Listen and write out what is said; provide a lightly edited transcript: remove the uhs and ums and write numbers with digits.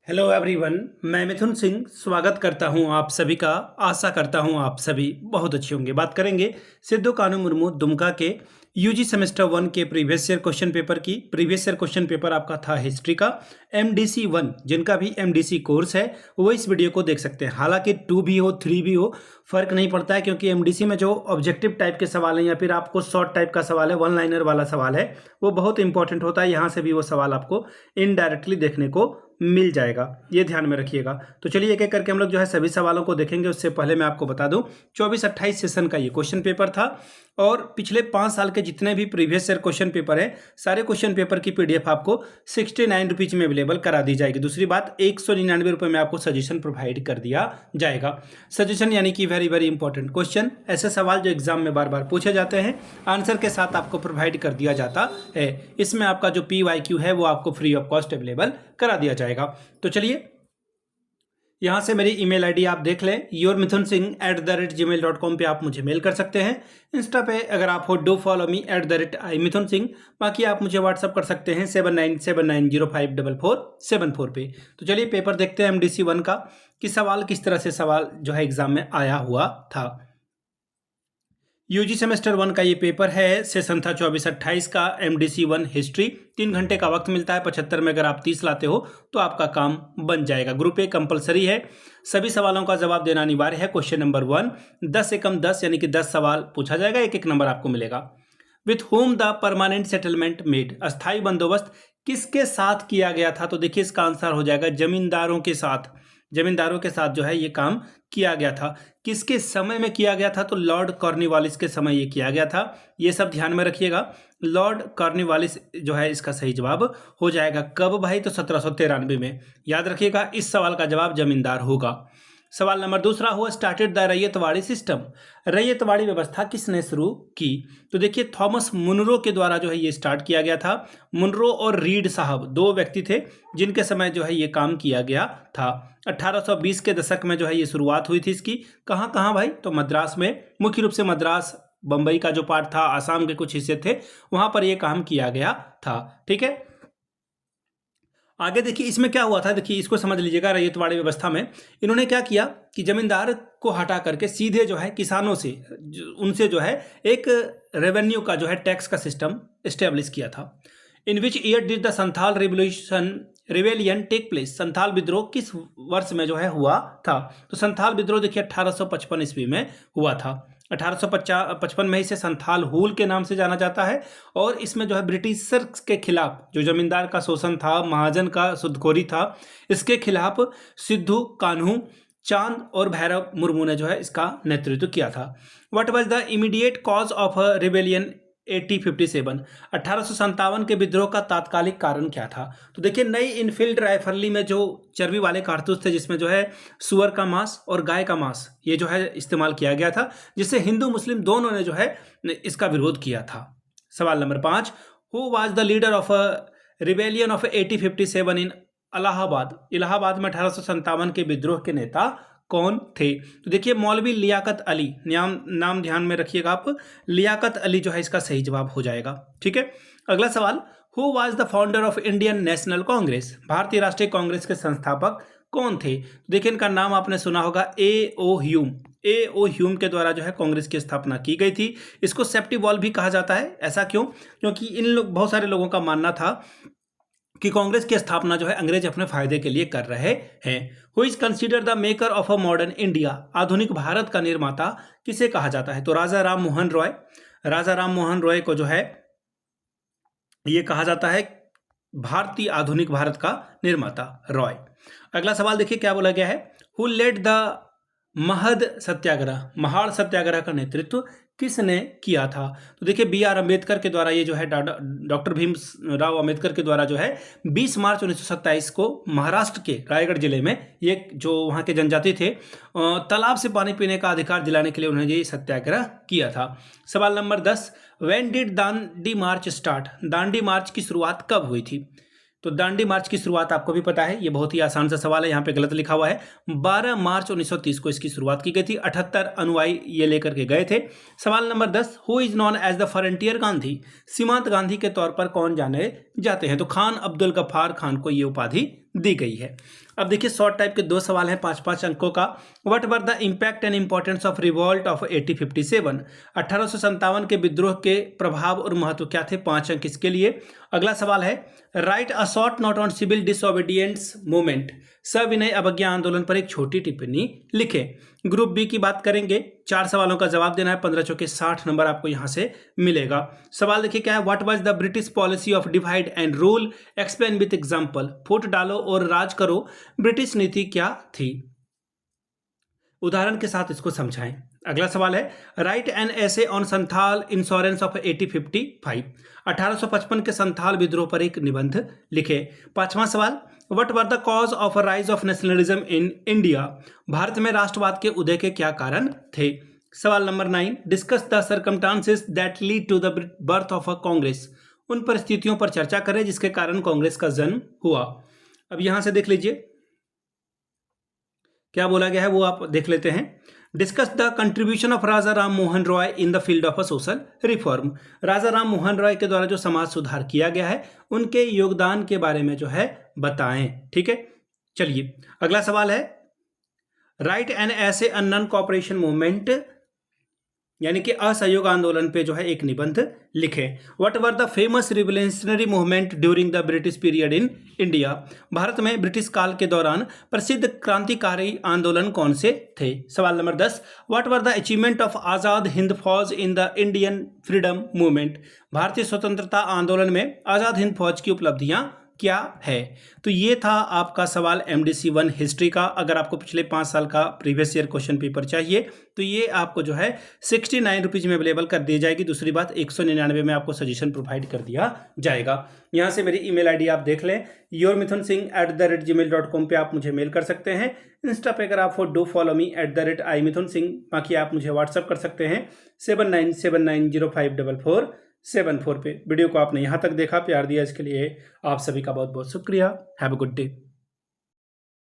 Hello everyone, मैं मिथुन सिंह स्वागत करता हूं आप सभी का। आशा करता हूं आप सभी बहुत अच्छे होंगे। बात करेंगे सिद्धू कानू मुर्मू दुमका के यूजी सेमेस्टर 1 के प्रीवियस ईयर क्वेश्चन पेपर की। प्रीवियस ईयर क्वेश्चन पेपर आपका था हिस्ट्री का एमडीसी 1। जिनका भी एमडीसी कोर्स है वो इस वीडियो को देख सकते हैं। हालांकि 2 भी हो 3 भी हो फर्क नहीं पड़ता है, क्योंकि एमडीसी में जो ऑब्जेक्टिव टाइप के सवाल हैं या फिर आपको शॉर्ट टाइप का सवाल है, वन लाइनर वाला सवाल है, वो बहुत इंपॉर्टेंट होता है। यहाँ से भी वो सवाल आपको इनडायरेक्टली देखने को मिल जाएगा, ये ध्यान में रखिएगा। तो चलिए एक एक करके हम लोग जो है सभी सवालों को देखेंगे। उससे पहले मैं आपको बता दूं 24-28 सेशन का ये क्वेश्चन पेपर था, और पिछले 5 साल के जितने भी प्रीवियस ईयर क्वेश्चन पेपर है, सारे क्वेश्चन पेपर की पीडीएफ आपको 69 रुपीज में अवेलेबल करा दी जाएगी। दूसरी बात, 199 रुपये में आपको सजेशन प्रोवाइड कर दिया जाएगा। सजेशन यानी कि वेरी वेरी इंपॉर्टेंट क्वेश्चन, ऐसे सवाल जो एग्जाम में बार बार पूछे जाते हैं, आंसर के साथ आपको प्रोवाइड कर दिया जाता है। इसमें आपका जो PYQ है वो आपको फ्री ऑफ कॉस्ट अवेलेबल करा दिया जाएगा। तो चलिए यहाँ से मेरी ईमेल आईडी आप देख लें, yourmithunsinh@gmail.com पे आप मुझे मेल कर सकते हैं। इंस्टा पे अगर आप हो डू फॉलो मी @imithunsinh। बाकी आप मुझे व्हाट्सअप कर सकते हैं 7979054474 पे। तो चलिए पेपर देखते हैं MDC 1 का कि सवाल किस तरह से सवाल जो है एग्जाम में आया हुआ था। यूजी सेमेस्टर 1 का ये पेपर है, सेशन था 24-28 का MDC 1 हिस्ट्री। 3 घंटे का वक्त मिलता है। 75 में अगर आप 30 लाते हो तो आपका काम बन जाएगा। ग्रुप ए कंपलसरी है, सभी सवालों का जवाब देना अनिवार्य है। क्वेश्चन नंबर 1 10 से कम 10 यानी कि 10 सवाल पूछा जाएगा, एक एक नंबर आपको मिलेगा। With home the permanent settlement made, अस्थायी बंदोबस्त किसके साथ किया गया था? तो देखिए इसका आंसर हो जाएगा जमींदारों के साथ। जमींदारों के साथ जो है ये काम किया गया था। किसके समय में किया गया था? तो लॉर्ड कॉर्नवालिस के समय ये किया गया था। ये सब ध्यान में रखिएगा। लॉर्ड कॉर्नवालिस जो है इसका सही जवाब हो जाएगा। कब भाई? तो 1793 में। याद रखिएगा, इस सवाल का जवाब जमींदार होगा। सवाल नंबर दूसरा हुआ, started the ryotwari system, ryotwari व्यवस्था किसने शुरू की? तो देखिए थॉमस मुनरो के द्वारा जो है ये स्टार्ट किया गया था। मुनरो और रीड साहब 2 व्यक्ति थे जिनके समय जो है ये काम किया गया था। 1820 के दशक में जो है ये शुरुआत हुई थी इसकी। कहाँ कहाँ भाई? तो मद्रास में, मुख्य रूप से मद्रास, बम्बई का जो पार्ट था, आसाम के कुछ हिस्से थे, वहां पर यह काम किया गया था। ठीक है, आगे देखिए इसमें क्या हुआ था। देखिए इसको समझ लीजिएगा। रैयतवाड़ी व्यवस्था में इन्होंने क्या किया कि जमींदार को हटा करके सीधे जो है किसानों से, उनसे जो है एक रेवेन्यू का जो है टैक्स का सिस्टम एस्टेब्लिश किया था। In which year did the Santhal rebellion take place, Santhal विद्रोह किस वर्ष में जो है हुआ था? तो संथाल विद्रोह देखिए 1855 ईस्वी में हुआ था। 1855 में इसे संथाल हुल के नाम से जाना जाता है। और इसमें जो है ब्रिटिशर्स के खिलाफ जो जमींदार का शोषण था, महाजन का सुदखोरी था, इसके खिलाफ सिद्धू कान्हू चांद और भैरव मुर्मू ने जो है इसका नेतृत्व किया था। What was the immediate cause of rebellion 1857, 1857 के विद्रोह का तात्कालिक कारण क्या था? तो देखिए नई इनफील्ड राइफलरी में जो चर्बी वाले कारतूस थे, जिसमें जो है सुअर का मांस और गाय का मांस ये जो है इस्तेमाल किया गया था, जिससे हिंदू मुस्लिम दोनों ने जो है इसका विरोध किया था। सवाल number 5, who was the leader of rebellion of 1857 इन इलाहाबाद, इलाहाबाद में 1857 के विद्रोह के नेता कौन थे? तो देखिए मौलवी लियाकत अली, नाम ध्यान में रखिएगा आप, लियाकत अली जो है इसका सही जवाब हो जाएगा। ठीक है, अगला सवाल, who was the founder of Indian national Congress, भारतीय राष्ट्रीय कांग्रेस के संस्थापक कौन थे? देखिए इनका नाम आपने सुना होगा, A.O. ह्यूम। A.O. ह्यूम के द्वारा जो है कांग्रेस की स्थापना की गई थी। इसको सेफ्टी वॉल भी कहा जाता है। ऐसा क्यों? क्योंकि इन लोग, बहुत सारे लोगों का मानना था कि कांग्रेस की स्थापना जो है अंग्रेज अपने फायदे के लिए कर रहे हैं। Who is consider the maker of a modern India, आधुनिक भारत का निर्माता किसे कहा जाता है? तो राजा राम मोहन रॉय, राजा राम मोहन रॉय को जो है ये कहा जाता है भारतीय आधुनिक भारत का निर्माता, रॉय। अगला सवाल देखिए क्या बोला गया है, हु लेड द महद सत्याग्रह, महाड़ सत्याग्रह का नेतृत्व किसने किया था? तो देखिए B.R. अम्बेडकर के द्वारा ये जो है डॉक्टर भीमराव अम्बेडकर के द्वारा जो है 20 मार्च 1927 को महाराष्ट्र के रायगढ़ जिले में ये जो वहाँ के जनजाति थे, तालाब से पानी पीने का अधिकार दिलाने के लिए उन्होंने ये सत्याग्रह किया था। सवाल number 10, when did Dandi march start, Dandi march की शुरुआत कब हुई थी? तो दांडी मार्च की शुरुआत आपको भी पता है, ये बहुत ही आसान सा सवाल है, यहाँ पे गलत लिखा हुआ है। 12 मार्च 1930 को इसकी शुरुआत की गई थी। 78 अनुयायी ये लेकर के गए थे। सवाल number 10, who is known as the frontier Gandhi, सीमांत गांधी के तौर पर कौन जाने जाते हैं? तो खान अब्दुल गफ्फार खान को ये उपाधि दी गई है। अब देखिए शॉर्ट टाइप के 2 सवाल हैं 5-5 अंकों का। What were the impact and importance of revolt of 1857? 1857 के विद्रोह के प्रभाव और महत्व क्या थे? 5 अंक इसके लिए। अगला सवाल है write a short note on civil disobedience movement. सविनय अवज्ञा आंदोलन पर एक छोटी टिप्पणी लिखें। ग्रुप बी की बात करेंगे। 4 सवालों का जवाब देना है। 15 चौके 60 नंबर आपको यहां से मिलेगा। सवाल देखिए क्या है, what was the British policy of divide and rule, explain with example. Foot डालो और राज करो, ब्रिटिश नीति क्या थी? उदाहरण के साथ इसको समझाएं। अगला सवाल है राइट एन ऐसे ऑन संथाल इंश्योरेंस ऑफ 1855। 1855 के संथाल विद्रोह पर एक निबंध लिखे। 5वां सवाल what were the cause of rise of nationalism in India. Bharat में राष्ट्रवाद के उदय के क्या कारण थे? सवाल number 9 discuss the circumstances that lead to the birth of a Congress. उन परिस्थितियों पर चर्चा करें जिसके कारण कांग्रेस का जन्म हुआ। अब यहां से देख लीजिए क्या बोला गया है, वो आप देख लेते हैं। Discuss the contribution of Raja Ram Mohan Roy in the field of a social reform. Raja Ram Mohan Roy के द्वारा जो समाज सुधार किया गया है उनके योगदान के बारे में जो है बताएं। ठीक है, चलिए अगला सवाल है राइट एन ऐसे अ नॉन कॉपरेशन मूवमेंट यानी कि असहयोग आंदोलन पे जो है एक निबंध लिखे। What were the famous revolutionary movement during the British period in India. Bharat में ब्रिटिश काल के दौरान प्रसिद्ध क्रांतिकारी आंदोलन कौन से थे? सवाल number 10 what were the achievement of Azad Hind Fauj in the Indian freedom movement. भारतीय स्वतंत्रता आंदोलन में आज़ाद हिंद फौज की उपलब्धियां क्या है? तो ये था आपका सवाल MDC 1 हिस्ट्री का। अगर आपको पिछले 5 साल का प्रीवियस ईयर क्वेश्चन पेपर चाहिए तो ये आपको जो है 69 रुपीज़ में अवेलेबल कर दी जाएगी। दूसरी बात 199 में आपको सजेशन प्रोवाइड कर दिया जाएगा। यहाँ से मेरी email ID आप देख लें yourmithunsingh@gmail.com पे आप मुझे मेल कर सकते हैं। इंस्टा पे अगर आप डू फॉलो मी @imithunsingh। बाकी आप मुझे व्हाट्सअप कर सकते हैं 7979054474 पे। वीडियो को आपने यहाँ तक देखा, प्यार दिया, इसके लिए आप सभी का बहुत बहुत शुक्रिया। Have a good day.